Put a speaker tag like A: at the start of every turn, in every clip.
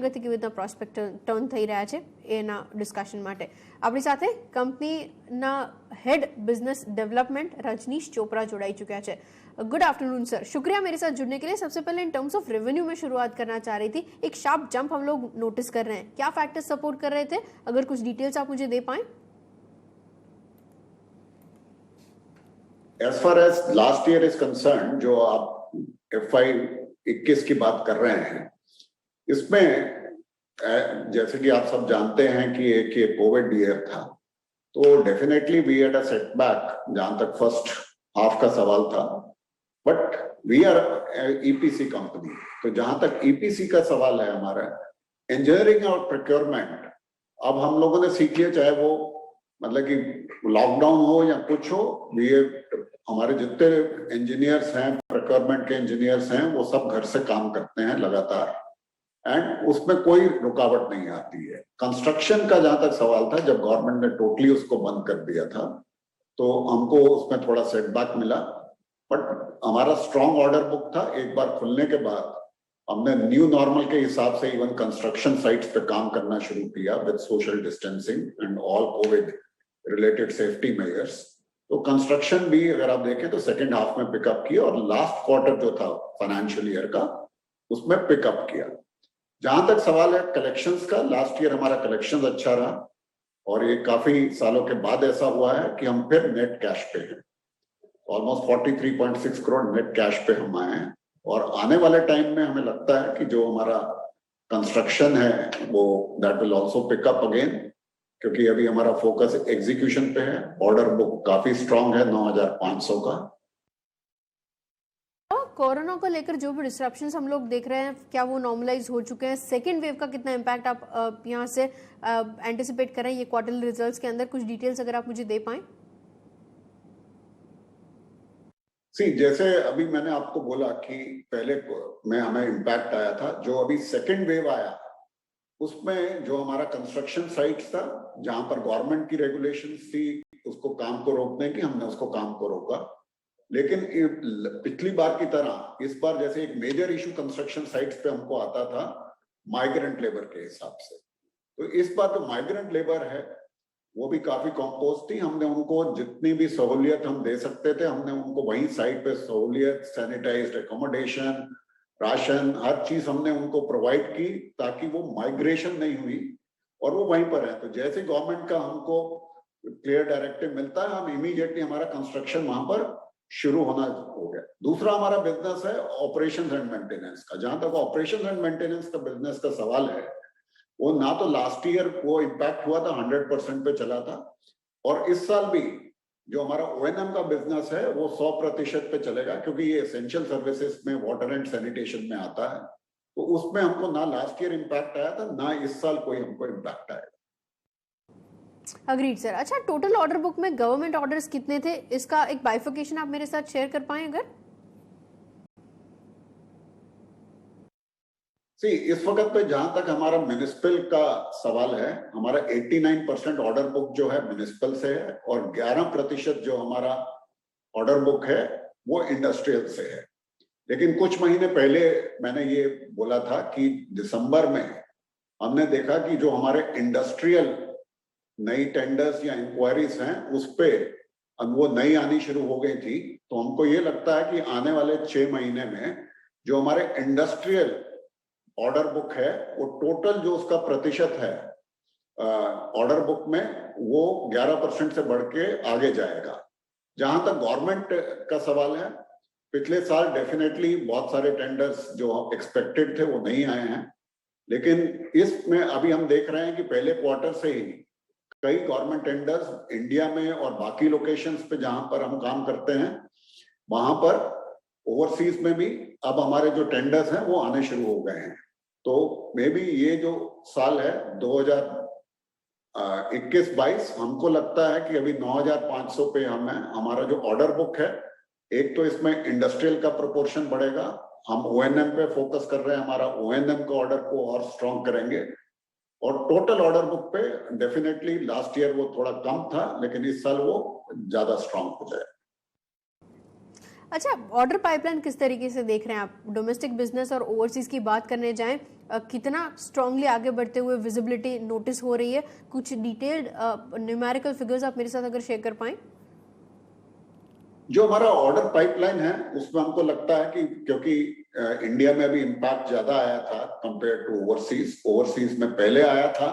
A: ગતિ કેવી રીતના પ્રોસ્પેક્ટ ટર્ન થઈ રહ્યા છે એના ડિસ્કશન માટે આપણી સાથે કંપનીના હેડ બિઝનેસ डेवलपमेंट रजनीश चोपड़ा जोड़ाई चुका है। गुड आफ्टरनून सर, शुक्रिया मेरे साथ जुड़ने के लिए। सबसे पहले इन टर्म्स ऑफ रेवेन्यू में शुरुआत करना चाह रही थी। एक शार्प जंप हम लोग नोटिस कर रहे हैं, क्या फैक्टर्स सपोर्ट कर रहे थे? अगर कुछ डिटेल्स आप मुझे दे पाएं।
B: As far as last year is concerned, जो आप FY 21 की बात कर रहे हैं, इसमें जैसे कि आप सब जानते हैं कि एक ये कोविड ईयर था, तो definitely we had a setback जहां तक फर्स्ट हाफ का सवाल था। But we are EPC company, तो जहां तक ईपीसी का सवाल है हमारा इंजीनियरिंग और प्रोक्योरमेंट, अब हम लोगों ने सीख लिया, चाहे वो मतलब कि लॉकडाउन हो या कुछ हो, ये हमारे जितने इंजीनियर्स हैं, प्रोक्योरमेंट के इंजीनियर्स हैं, वो सब घर से काम करते हैं लगातार, एंड उसमें कोई रुकावट नहीं आती है। कंस्ट्रक्शन का जहां तक सवाल था, जब गवर्नमेंट ने टोटली उसको बंद कर दिया था, तो हमको उसमें थोड़ा सेटबैक मिला, बट हमारा स्ट्रॉन्ग ऑर्डर बुक था। एक बार खुलने के बाद हमने न्यू नॉर्मल के हिसाब से इवन कंस्ट्रक्शन साइट्स पे काम करना शुरू किया with social distancing and all Covid related safety measures. तो कंस्ट्रक्शन भी अगर आप देखें तो सेकेंड हाफ में पिकअप किया, और लास्ट क्वार्टर जो था फाइनेंशियल ईयर का, उसमें पिकअप किया। जहां तक सवाल है कलेक्शंस का, लास्ट ईयर हमारा कलेक्शंस अच्छा रहा, और ये काफी सालों के बाद ऐसा हुआ है कि हम फिर नेट कैश पे हैं। ऑलमोस्ट 43.6 करोड़ नेट कैश पे हम आए हैं, और आने वाले टाइम में हमें लगता है कि जो हमारा कंस्ट्रक्शन है वो that will also pickup again, क्योंकि अभी हमारा फोकस एग्जीक्यूशन पे है। ऑर्डर बुक काफी स्ट्रांग है 9,500 का।
A: कोरोना को लेकर जो भी डिस्ट्रप्शंस हम लोग देख रहे हैं, क्या वो नॉर्मलाइज हो चुके हैं? सेकेंड वेव का कितना इम्पैक्ट आप यहाँ से एंटिसिपेट करें ये क्वार्टरली रिजल्ट्स के अंदर? कुछ डिटेल्स अगर आप मुझे दे पाएं।
B: जैसे अभी मैंने आपको बोला कि पहले में हमें इम्पैक्ट आया था, जो अभी सेकेंड वेव आया उसमें जो हमारा कंस्ट्रक्शन साइट्स था, जहां पर गवर्नमेंट की रेगुलेशंस थी उसको काम को रोकने की, हमने उसको काम को रोका। लेकिन पिछली बार की तरह इस बार जैसे एक मेजर इशू कंस्ट्रक्शन साइट्स पे हमको आता था माइग्रेंट लेबर के हिसाब से, तो इस बार जो माइग्रेंट लेबर है वो भी काफी कॉम्पोज थी। हमने उनको जितनी भी सहूलियत हम दे सकते थे, हमने उनको वहीं साइट पे सहूलियत, सैनिटाइज्ड एकोमोडेशन, राशन, हर चीज हमने उनको प्रोवाइड की, ताकि वो माइग्रेशन नहीं हुई और वो वहीं पर है। तो जैसे गवर्नमेंट का हमको क्लियर डायरेक्टिव मिलता है, हम इमीडिएटली हमारा कंस्ट्रक्शन वहां पर शुरू होना हो गया। दूसरा हमारा बिजनेस है ऑपरेशंस एंड मेंटेनेंस का। जहां तक ऑपरेशंस एंड मेंटेनेंस का बिजनेस का सवाल है, वो ना तो लास्ट ईयर वो इम्पैक्ट हुआ था, 100% पे चला था, और इस साल भी जो हमारा ओएनएम का बिजनेस है वो 100% पे चलेगा, क्योंकि ये एसेंशियल सर्विसेज में वाटर एंड सैनिटेशन में आता है। तो उसमें हमको ना लास्ट ईयर इम्पैक्ट आया था, ना इस साल कोई हमको इम्पैक्ट आएगा।
A: Agreed sir. अच्छा, टोटल ऑर्डर बुक में गवर्नमेंट ऑर्डर्स कितने थे? इसका एक बाइफिकेशन आप मेरे साथ शेयर कर पाएं अगर।
B: इस वक्त पे जहां तक हमारा म्युनिसिपल का सवाल है, हमारा 89% ऑर्डर बुक जो है म्युनिसिपल से है, और 11% जो हमारा ऑर्डर बुक है वो इंडस्ट्रियल से है। लेकिन कुछ महीने पहले मैंने ये बोला था कि दिसंबर में हमने देखा कि जो हमारे इंडस्ट्रियल नई टेंडर्स या इंक्वायरीज हैं उस पे अब वो नई आनी शुरू हो गई थी। तो हमको ये लगता है कि आने वाले 6 महीने में जो हमारे इंडस्ट्रियल ऑर्डर बुक है, वो टोटल जो उसका प्रतिशत है ऑर्डर बुक में, वो 11% से बढ़ के आगे जाएगा। जहां तक गवर्नमेंट का सवाल है, पिछले साल डेफिनेटली बहुत सारे टेंडर्स जो एक्सपेक्टेड थे वो नहीं आए हैं, लेकिन इसमें अभी हम देख रहे हैं कि पहले क्वार्टर से ही कई गवर्नमेंट टेंडर्स इंडिया में और बाकी लोकेशंस पे जहां पर हम काम करते हैं, वहां पर ओवरसीज में भी अब हमारे जो टेंडर्स हैं वो आने शुरू हो गए हैं। तो मे बी ये जो साल है 2021-22, हमको लगता है कि अभी 9,500 पे हम हैं। हमारा जो ऑर्डर बुक है, एक तो इसमें इंडस्ट्रियल का प्रोपोर्शन बढ़ेगा, हम ओएनएम पे फोकस कर रहे हैं, हमारा ओएनएम का ऑर्डर को और स्ट्रॉन्ग करेंगे, और टोटल ऑर्डर बुक पे डेफिनेटली लास्ट ईयर वो थोड़ा कम था, लेकिन इस साल वो ज्यादा स्ट्रॉन्ग हो जाएगा।
A: अच्छा, ऑर्डर पाइपलाइन किस तरीके से देख रहे हैं आप? डोमेस्टिक बिजनेस और ओवरसीज की बात करने जाएं, कितना स्ट्रांगली आगे बढ़ते हुए विजिबिलिटी नोटिस हो रही है? कुछ डिटेल्ड न्यूमेरिकल फिगर्स आप मेरे साथ अगर शेयर कर पाएं।
B: जो हमारा ऑर्डर पाइपलाइन है उसमें हमको लगता है कि क्योंकि इंडिया में अभी इम्पैक्ट ज्यादा आया था कंपेयर टू ओवरसीज में पहले आया था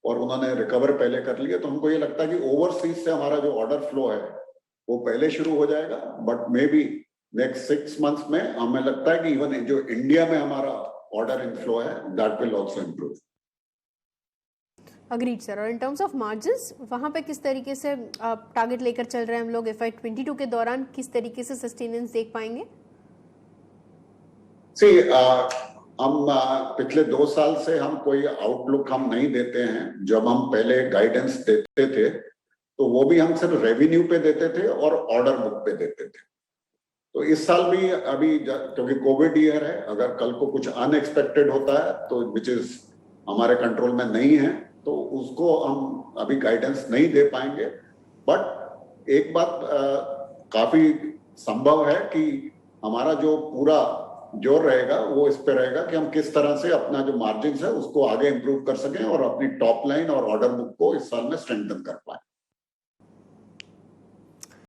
B: और उन्होंने रिकवर पहले कर लिया, तो हमको ये लगता है कि ओवरसीज से हमारा जो ऑर्डर फ्लो है वो पहले शुरू हो जाएगा, but may be next 6 months में हमें लगता है कि इवन जो इंडिया में हमारा ऑर्डर इनफ्लो है that will also improve.
A: Agreed sir. और इन टर्म्स ऑफ मार्जिन्स वहां पे किस तरीके से टारगेट लेकर चल रहे हैं हम लोग? FY22 के दौरान किस तरीके से सस्टेनेंस देख पाएंगे?
B: हम पिछले 2 साल से हम कोई आउटलुक हम नहीं देते हैं। जब हम पहले गाइडेंस देते थे तो वो भी हम सिर्फ रेवेन्यू पे देते थे और ऑर्डर बुक पे देते थे। तो इस साल भी अभी क्योंकि कोविड ईयर है, अगर कल को कुछ अनएक्सपेक्टेड होता है तो विच इज हमारे कंट्रोल में नहीं है, तो उसको हम अभी गाइडेंस नहीं दे पाएंगे। बट एक बात काफी संभव है कि हमारा जो पूरा जोर रहेगा वो इस पे रहेगा कि हम किस तरह से अपना जो मार्जिन है उसको आगे इंप्रूव कर सकें और अपनी टॉप लाइन और ऑर्डर बुक को इस साल में स्ट्रेंथन कर पाए।